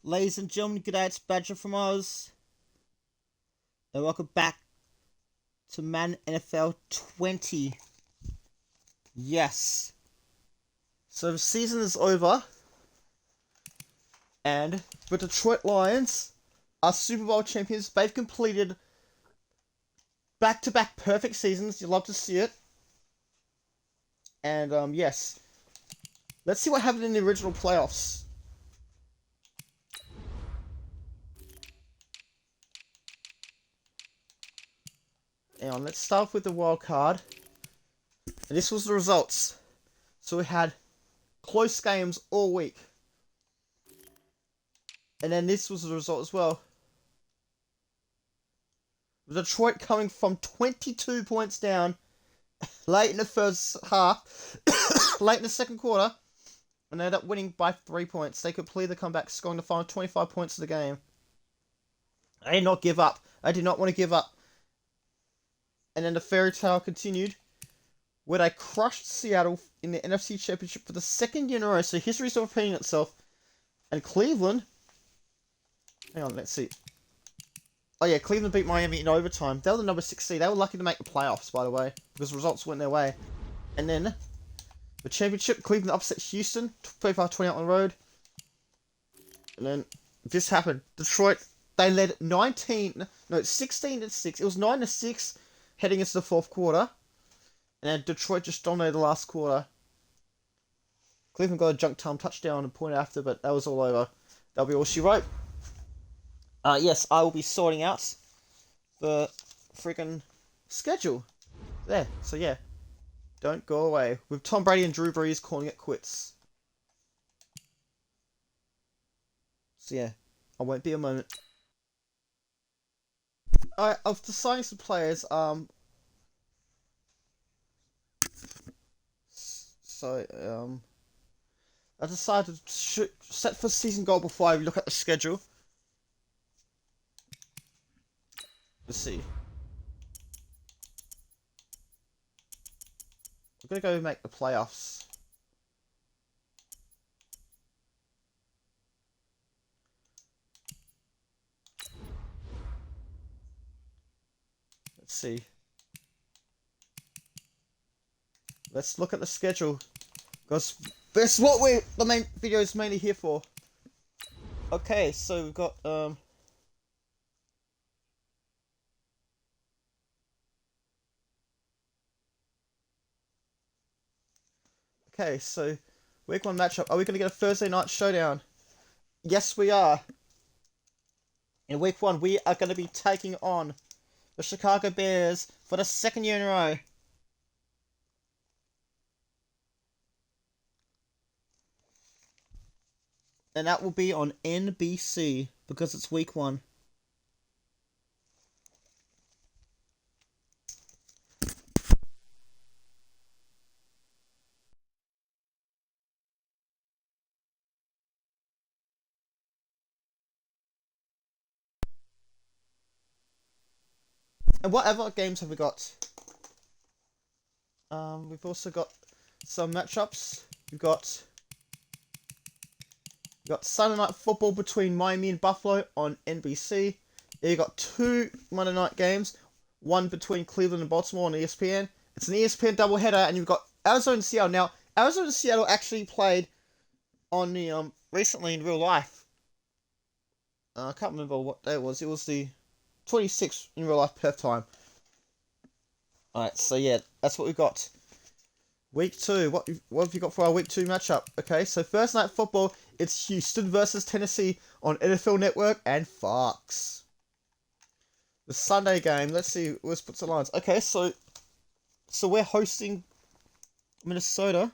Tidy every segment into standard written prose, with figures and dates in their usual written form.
Ladies and gentlemen, good day, it's Badger from Oz, and welcome back to Madden NFL 20. Yes. So the season is over, and the Detroit Lions are Super Bowl champions. They've completed back-to-back perfect seasons. You love to see it. And, yes. Let's see what happened in the original playoffs. And let's start with the wild card. And this was the results. So we had close games all week. And then this was the result as well. Detroit coming from 22 points down late in the first half, late in the second quarter, and they ended up winning by 3 points. They completed the comeback, scoring the final 25 points of the game. I did not give up. I did not want to give up. And then the fairy tale continued, where they crushed Seattle in the NFC Championship for the second year in a row. So history is repeating itself. And Cleveland, hang on, let's see. Oh yeah, Cleveland beat Miami in overtime. They were the number 6 seed. They were lucky to make the playoffs, by the way, because the results went their way. And then the championship, Cleveland upset Houston, 25-20 on the road. And then this happened. Detroit, they led 16-6. It was 9-6 heading into the fourth quarter. And then Detroit just dominated the last quarter. Cleveland got a junk time touchdown and point after, but that was all over. That'll be all she wrote. Yes, I will be sorting out the freaking schedule there. So yeah, don't go away. With Tom Brady and Drew Brees calling it quits. So yeah, I won't be a moment. Alright, I was deciding some players. I decided to set for season goal before I look at the schedule. Let's see. We're gonna go make the playoffs. Let's see. Let's look at the schedule, because that's what the main video is mainly here for. Okay, so we've got okay, so week 1 matchup. Are we going to get a Thursday night showdown? Yes, we are. In week 1, we are going to be taking on the Chicago Bears for the second year in a row. And that will be on NBC because it's week 1. And what other games have we got? We've also got some matchups. We've got Sunday Night Football between Miami and Buffalo on NBC. You got 2 Monday night games, one between Cleveland and Baltimore on ESPN. It's an ESPN doubleheader, and you've got Arizona and Seattle. Now, Arizona and Seattle actually played on the recently in real life. I can't remember what day it was. It was the 26th in real life Perth time. Alright, so yeah, that's what we've got. Week 2, what have you got for our week 2 matchup? Okay, so Thursday Night Football, it's Houston versus Tennessee on NFL Network and Fox. The Sunday game, let's see, let's put some lines. Okay, so we're hosting Minnesota.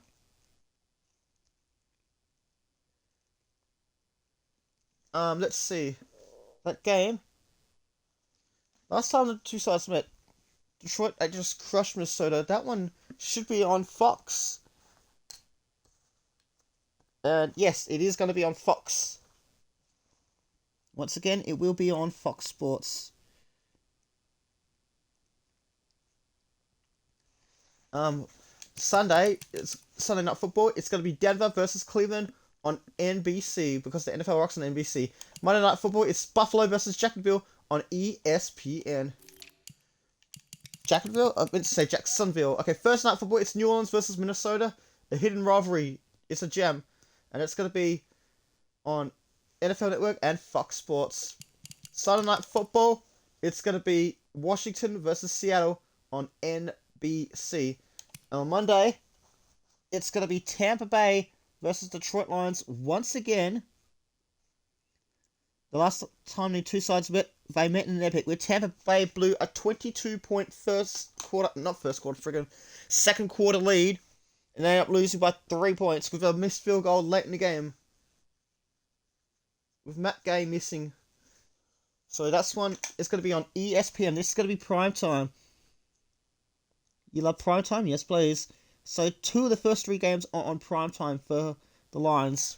Let's see. That game. Last time the two sides met, Detroit, they just crushed Minnesota. That one should be on Fox. And yes, it is going to be on Fox. Once again, it will be on Fox Sports. Sunday, it's Sunday Night Football. It's going to be Denver versus Cleveland on NBC because the NFL rocks on NBC. Monday Night Football, it's Buffalo versus Jacksonville on ESPN. Jacksonville? I meant to say Jacksonville. Okay, First Night Football, it's New Orleans versus Minnesota. A hidden rivalry. It's a gem. And it's going to be on NFL Network and Fox Sports. Sunday Night Football, it's going to be Washington versus Seattle on NBC. And on Monday, it's going to be Tampa Bay versus Detroit Lions once again. The last time the two sides met, they met in an epic where Tampa Bay blew a 22-point second quarter lead, and they ended up losing by 3 points with a missed field goal late in the game. With Matt Gay missing. So that's one, it's going to be on ESPN. This is going to be prime time. You love prime time? Yes, please. So 2 of the first 3 games are on prime time for the Lions.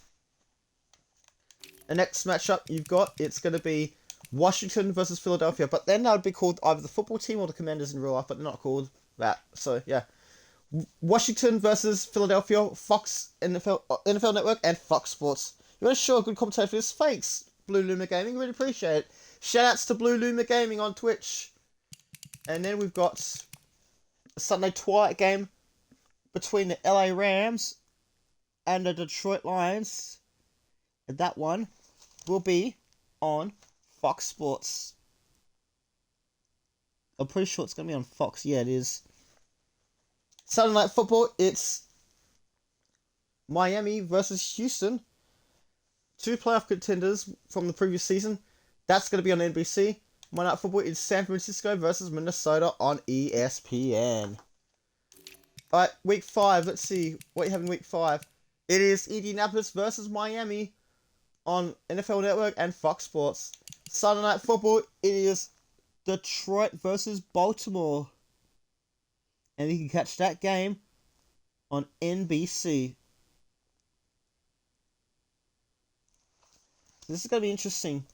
The next matchup you've got, it's going to be Washington versus Philadelphia. But then that would be called either the football team or the Commanders in real life, but they're not called that. So, yeah. Washington versus Philadelphia, Fox, NFL Network, and Fox Sports. You want to show a good commentator for this? Thanks, Blue Luma Gaming. Really appreciate it. Shoutouts to Blue Luma Gaming on Twitch. And then we've got a Sunday twilight game between the LA Rams and the Detroit Lions. And that one will be on Fox Sports. I'm pretty sure it's going to be on Fox. Yeah, it is. Sunday Night Football, it's Miami versus Houston. 2 playoff contenders from the previous season. That's going to be on NBC. Monday Night Football, it's San Francisco versus Minnesota on ESPN. Alright, week 5. Let's see what you have in week 5. It is Indianapolis versus Miami on NFL Network and Fox Sports. Sunday Night Football, it is Detroit versus Baltimore. And you can catch that game on NBC. This is going to be interesting.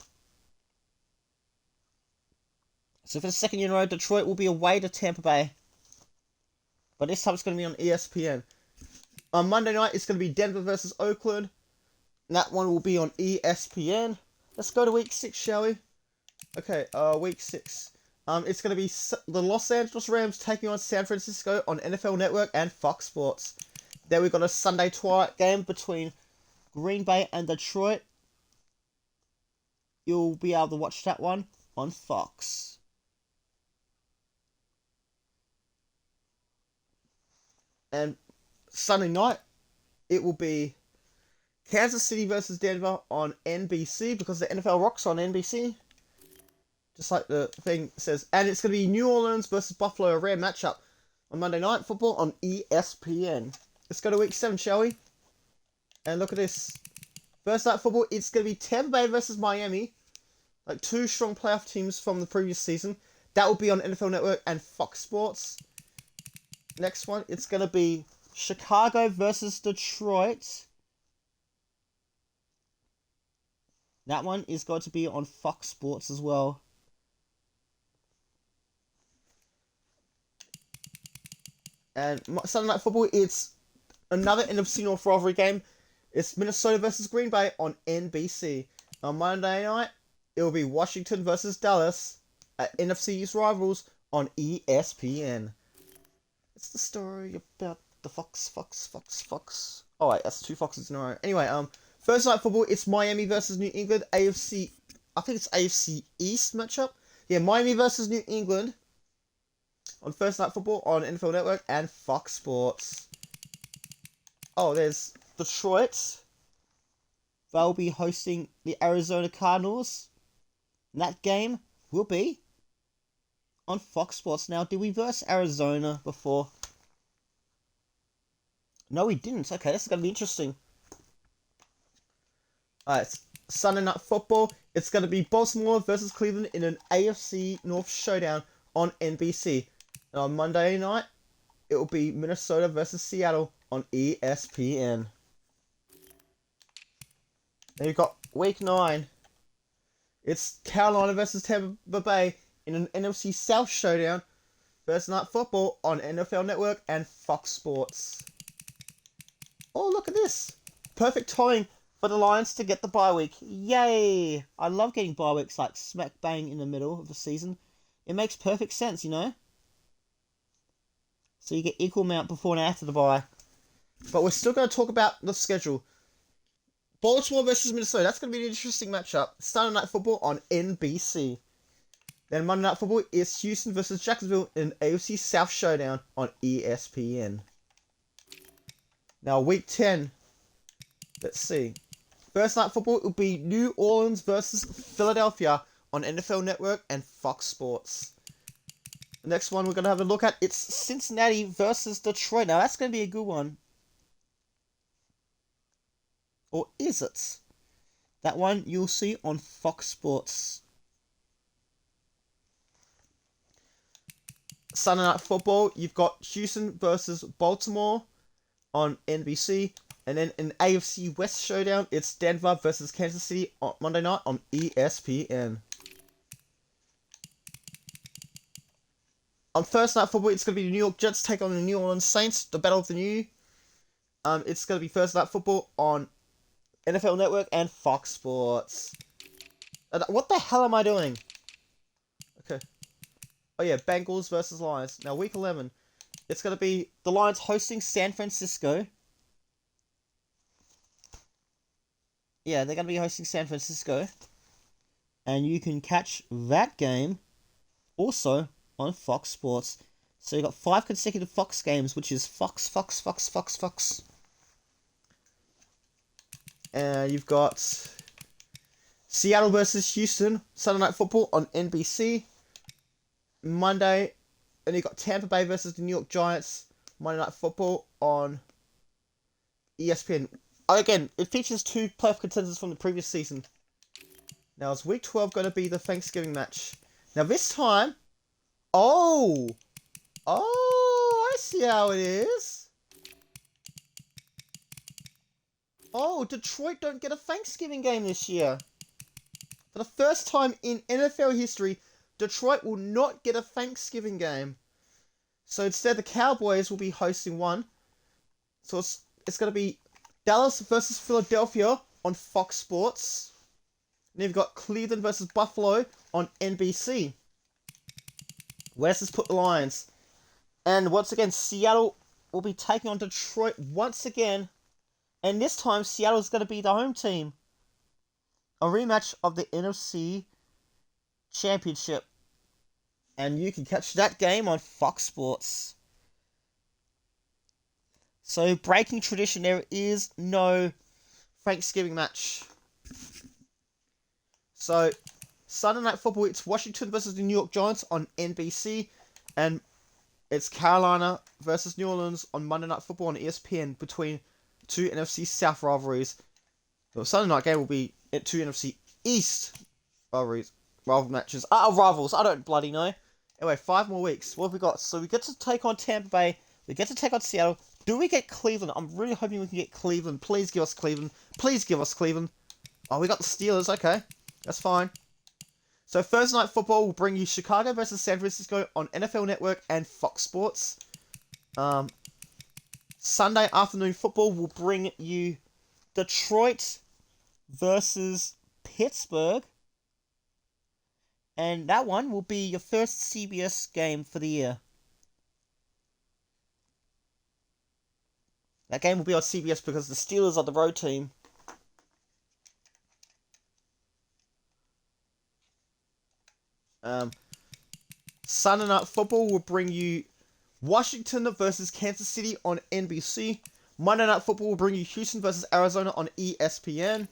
So for the second year in a row, Detroit will be away to Tampa Bay. But this time it's going to be on ESPN. On Monday night, it's going to be Denver versus Oakland. And that one will be on ESPN. Let's go to week 6, shall we? Okay, week 6. It's going to be the Los Angeles Rams taking on San Francisco on NFL Network and Fox Sports. Then we've got a Sunday twilight game between Green Bay and Detroit. You'll be able to watch that one on Fox. And Sunday night, it will be Kansas City versus Denver on NBC because the NFL rocks on NBC. Just like the thing says. And it's going to be New Orleans versus Buffalo, a rare matchup on Monday Night Football on ESPN. Let's go to week 7, shall we? And look at this. First Night Football, it's going to be Tampa Bay versus Miami. Like 2 strong playoff teams from the previous season. That will be on NFL Network and Fox Sports. Next one, it's going to be Chicago versus Detroit. That one is going to be on Fox Sports as well. And Sunday Night Football, it's another NFC North rivalry game. It's Minnesota versus Green Bay on NBC. On Monday night, it will be Washington versus Dallas at NFC East rivals on ESPN. It's the story about the Fox. Oh wait, that's 2 Foxes in a row. Anyway, First Night Football, it's Miami versus New England, I think it's AFC East matchup. Yeah, Miami versus New England on First Night Football on NFL Network and Fox Sports. Oh, there's Detroit. They'll be hosting the Arizona Cardinals. And that game will be on Fox Sports. Now, did we verse Arizona before? No, we didn't. Okay, this is going to be interesting. Alright, Sunday Night Football. It's going to be Baltimore versus Cleveland in an AFC North showdown on NBC. And on Monday night, it will be Minnesota versus Seattle on ESPN. Then you've got week 9. It's Carolina versus Tampa Bay in an NFC South showdown. First Night Football on NFL Network and Fox Sports. Oh, look at this. Perfect timing for the Lions to get the bye week. Yay! I love getting bye weeks like smack bang in the middle of the season. It makes perfect sense, you know? So you get equal amount before and after the bye. But we're still going to talk about the schedule. Baltimore versus Minnesota. That's going to be an interesting matchup. Sunday Night Football on NBC. Then Monday Night Football is Houston versus Jacksonville in AFC South Showdown on ESPN. Now, Week 10. Let's see. First Night Football will be New Orleans versus Philadelphia on NFL Network and Fox Sports. The next one we're going to have a look at, it's Cincinnati versus Detroit. Now, that's going to be a good one. Or is it? That one you'll see on Fox Sports. Sunday Night Football, you've got Houston versus Baltimore on NBC. And then in AFC West Showdown, it's Denver versus Kansas City on Monday night on ESPN. On Thursday Night Football, it's going to be the New York Jets take on the New Orleans Saints, the Battle of the New. It's going to be Thursday Night Football on NFL Network and Fox Sports. What the hell am I doing? Okay. Oh yeah, Bengals versus Lions. Now, Week 11. It's going to be the Lions hosting San Francisco. Yeah, they're going to be hosting San Francisco. And you can catch that game also on Fox Sports. So you've got 5 consecutive Fox games, which is Fox. And you've got Seattle versus Houston, Sunday Night Football on NBC. Monday, and you've got Tampa Bay versus the New York Giants, Monday Night Football on ESPN. Again, it features 2 playoff contenders from the previous season. Now, is Week 12 going to be the Thanksgiving match? Now, this time... Oh, I see how it is. Oh, Detroit don't get a Thanksgiving game this year. For the first time in NFL history, Detroit will not get a Thanksgiving game. So instead, the Cowboys will be hosting one. So it's going to be Dallas versus Philadelphia on Fox Sports. And you've got Cleveland versus Buffalo on NBC. Where's this put the Lions? And once again, Seattle will be taking on Detroit once again. And this time, Seattle is going to be the home team. A rematch of the NFC Championship. And you can catch that game on Fox Sports. So, breaking tradition, there is no Thanksgiving match. So, Sunday Night Football, it's Washington versus the New York Giants on NBC. And it's Carolina versus New Orleans on Monday Night Football on ESPN between 2 NFC South rivalries. The Sunday night game will be at 2 NFC East rivalries. Rivals. I don't bloody know. Anyway, 5 more weeks. What have we got? So we get to take on Tampa Bay. We get to take on Seattle. Do we get Cleveland? I'm really hoping we can get Cleveland. Please give us Cleveland. Please give us Cleveland. Oh, we got the Steelers. Okay. That's fine. So Thursday Night Football will bring you Chicago versus San Francisco on NFL Network and Fox Sports. Sunday afternoon football will bring you Detroit versus Pittsburgh. And that one will be your first CBS game for the year. That game will be on CBS because the Steelers are the road team. Sunday Night Football will bring you Washington versus Kansas City on NBC. Monday Night Football will bring you Houston versus Arizona on ESPN.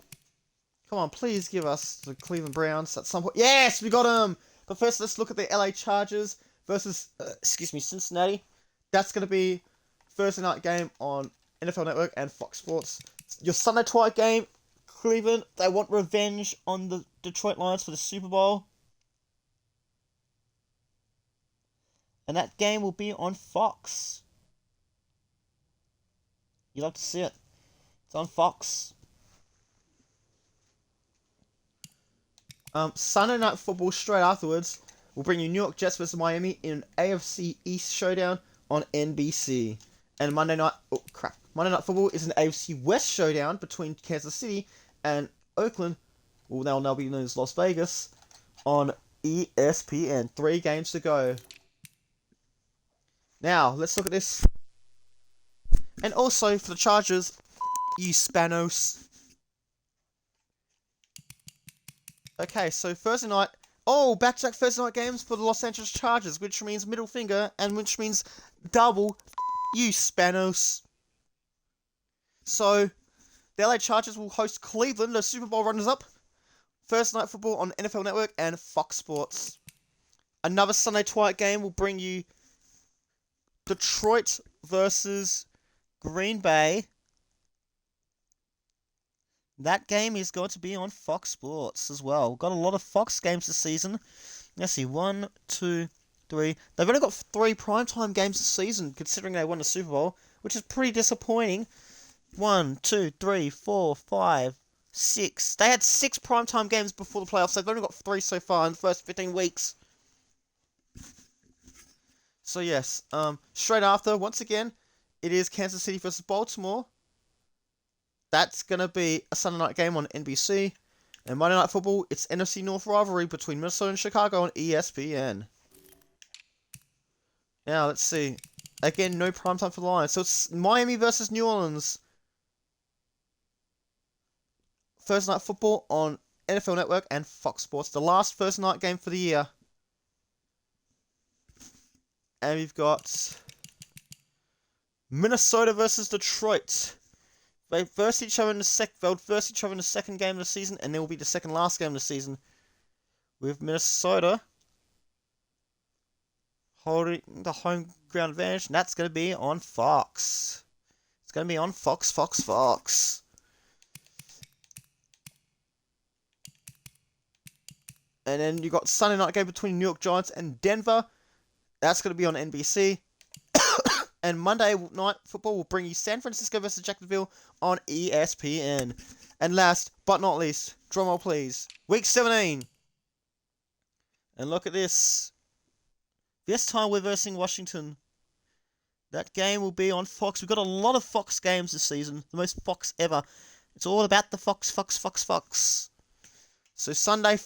Come on, please give us the Cleveland Browns at some point. Yes, we got them! But first, let's look at the LA Chargers versus, Cincinnati. That's going to be Thursday night game on NFL Network and Fox Sports. Your Sunday twilight game, Cleveland, they want revenge on the Detroit Lions for the Super Bowl. And that game will be on Fox. You'd love to see it. It's on Fox. Sunday Night Football straight afterwards will bring you New York Jets versus Miami in AFC East Showdown on NBC. And Monday night... Oh, crap. Monday Night Football is an AFC West showdown between Kansas City and Oakland, well, they'll now be known as Las Vegas, on ESPN. 3 games to go. Now, let's look at this. And also, for the Chargers, you Spanos. Okay, so Thursday night. Oh, back-to-back Thursday night games for the Los Angeles Chargers, which means middle finger, and which means double you Spanos. So, the LA Chargers will host Cleveland, the Super Bowl runners-up. Thursday Night Football on NFL Network and Fox Sports. Another Sunday twilight game will bring you Detroit versus Green Bay. That game is going to be on Fox Sports as well. We've got a lot of Fox games this season. Let's see, 1, 2, 3. They've only got 3 primetime games this season, considering they won the Super Bowl, which is pretty disappointing. 1, 2, 3, 4, 5, 6. They had 6 primetime games before the playoffs. They've only got 3 so far in the first 15 weeks. So yes, straight after, once again, it is Kansas City versus Baltimore. That's going to be a Sunday night game on NBC. And Monday Night Football, it's NFC North rivalry between Minnesota and Chicago on ESPN. Now, let's see. Again, no primetime for the Lions. So it's Miami versus New Orleans. Thursday Night Football on NFL Network and Fox Sports. The last Thursday night game for the year. And we've got Minnesota versus Detroit. They'll verse each other in the second game of the season, and it will be the second last game of the season, with Minnesota holding the home ground advantage, and that's going to be on Fox. It's going to be on Fox. And then you got Sunday night game between New York Giants and Denver. That's going to be on NBC. And Monday Night Football will bring you San Francisco versus Jacksonville on ESPN. And last but not least, drumroll please, Week 17. And look at this. This time we're versing Washington. That game will be on Fox. We've got a lot of Fox games this season. The most Fox ever. It's all about the Fox. So Sunday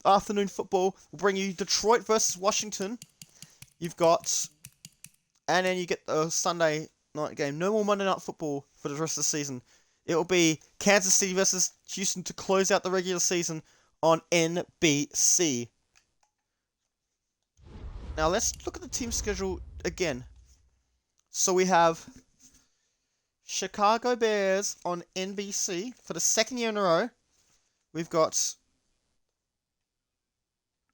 afternoon football will bring you Detroit versus Washington. You've got... And then you get the Sunday night game. No more Monday Night Football for the rest of the season. It will be Kansas City versus Houston to close out the regular season on NBC. Now let's look at the team schedule again. So we have Chicago Bears on NBC for the second year in a row. We've got...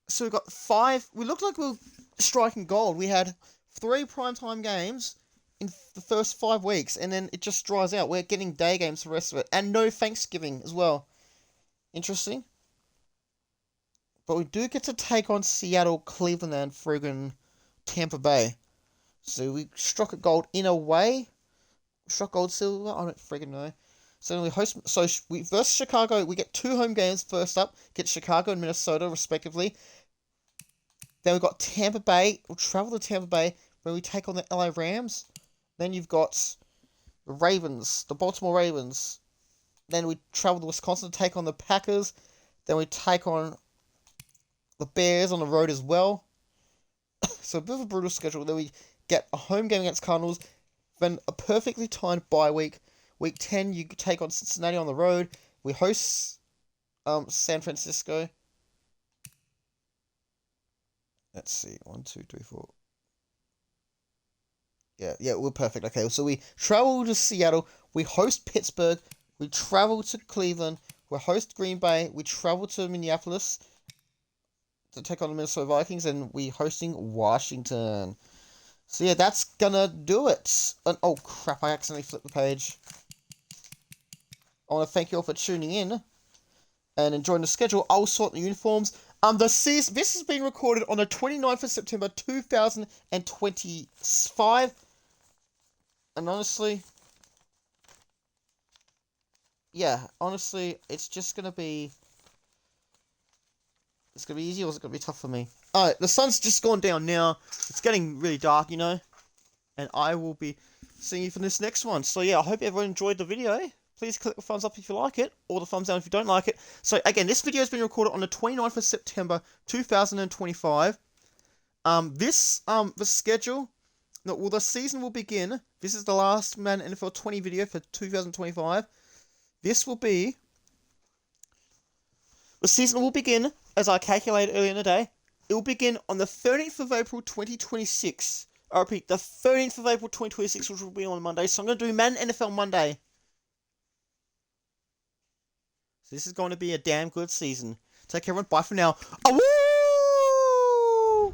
So we've got 5... We looked like we were striking gold. We had 3 primetime games in the first 5 weeks, and then it just dries out. We're getting day games for the rest of it, and no Thanksgiving as well. Interesting. But we do get to take on Seattle, Cleveland, and friggin' Tampa Bay. So we struck a gold in a way. Struck gold, silver, I don't friggin' know. So we host. So we versus Chicago. We get 2 home games first up. Get Chicago and Minnesota respectively. Then we've got Tampa Bay. We'll travel to Tampa Bay, where we take on the LA Rams. Then you've got the Ravens, the Baltimore Ravens. Then we travel to Wisconsin to take on the Packers. Then we take on the Bears on the road as well. So a bit of a brutal schedule. Then we get a home game against Cardinals. Then a perfectly timed bye week. Week 10, you take on Cincinnati on the road. We host San Francisco. Let's see. 1, 2, 3, 4. Yeah, we're perfect. Okay, so we travel to Seattle. We host Pittsburgh. We travel to Cleveland. We host Green Bay. We travel to Minneapolis to take on the Minnesota Vikings. And we hosting Washington. So yeah, that's gonna do it. And, oh crap, I accidentally flipped the page. I want to thank you all for tuning in and enjoying the schedule. I'll sort the uniforms. This has been recorded on the 29th of September 2025. And honestly, it's just gonna be... It's gonna be easy, or is it gonna be tough for me? Alright, the sun's just gone down now. It's getting really dark, you know. And I will be seeing you for this next one. So yeah, I hope everyone enjoyed the video. Please click the thumbs up if you like it, or the thumbs down if you don't like it. So again, this video has been recorded on the 29th of September 2025. The schedule, no, well, the season will begin. This is the last Madden NFL 20 video for 2025. The season will begin, as I calculated earlier in the day. It will begin on the 13th of April 2026. I repeat, the 13th of April 2026, which will be on Monday. So I'm going to do Madden NFL Monday. So this is going to be a damn good season. Take care, everyone. Bye for now. Awoo!